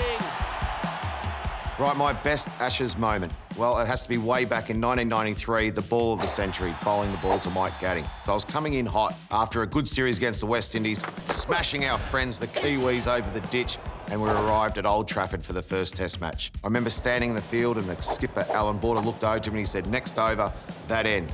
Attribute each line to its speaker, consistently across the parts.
Speaker 1: Gatting.
Speaker 2: Right, my best Ashes moment. Well, it has to be way back in 1993, the ball of the century, bowling the ball to Mike Gatting. I was coming in hot after a good series against the West Indies, smashing our friends, the Kiwis, over the ditch, and we arrived at Old Trafford for the first Test match. I remember standing in the field and the skipper, Alan Border, looked over to me and he said, "Next over, that end."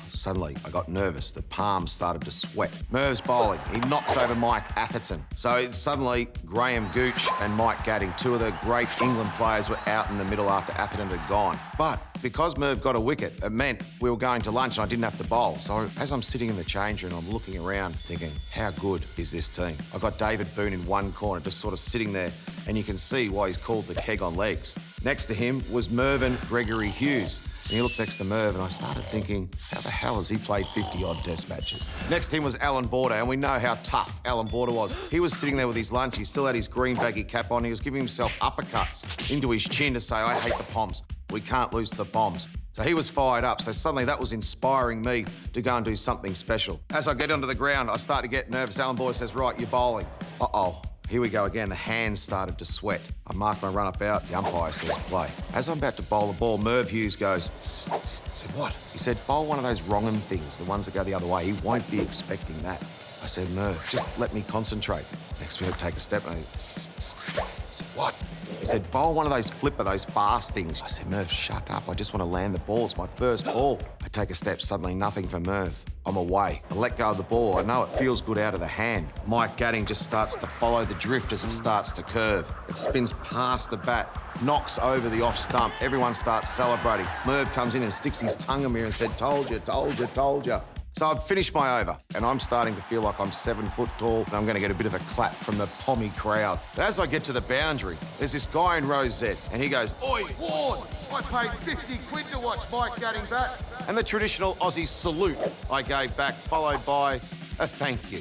Speaker 2: Suddenly, I got nervous. The palms started to sweat. Merv's bowling. He knocks over Mike Atherton. So suddenly, Graham Gooch and Mike Gatting, two of the great England players, were out in the middle after Atherton had gone. But because Merv got a wicket, it meant we were going to lunch and I didn't have to bowl. So as I'm sitting in the change room, I'm looking around thinking, how good is this team? I got David Boone in one corner, just sort of sitting there, and you can see why he's called the keg on legs. Next to him was Mervyn Gregory Hughes. And he looked next to Merv, and I started thinking, how the hell has he played 50-odd Test matches? Next to him was Alan Border, and we know how tough Alan Border was. He was sitting there with his lunch. He still had his green baggy cap on. He was giving himself uppercuts into his chin to say, I hate the Poms. We can't lose to the Poms. So he was fired up. So suddenly that was inspiring me to go and do something special. As I get onto the ground, I start to get nervous. Alan Border says, right, you're bowling. Uh-oh. Here we go again. The hands started to sweat. I marked my run-up out. The umpire says play. As I'm about to bowl the ball, Merv Hughes goes, tss, tss. I said, what? He said, bowl one of those wrong-'em things, the ones that go the other way. He won't be expecting that. I said, Merv, just let me concentrate. Next we have to take a step, and I tss, tss, tss. I said, what? He said, bowl one of those flipper, those fast things. I said, Merv, shut up. I just want to land the ball. It's my first ball. I take a step, suddenly nothing for Merv. I'm away. I let go of the ball. I know it feels good out of the hand. Mike Gatting just starts to follow the drift as it starts to curve. It spins past the bat, knocks over the off stump. Everyone starts celebrating. Merv comes in and sticks his tongue in me and said, told you, told you, told you. So I've finished my over, and I'm starting to feel like I'm 7 foot tall, and I'm going to get a bit of a clap from the pommy crowd. But as I get to the boundary, there's this guy in row Z, and he goes, Oi, Warne, I paid 50 quid to watch Mike Gatting bat. And the traditional Aussie salute I gave back, followed by a thank you.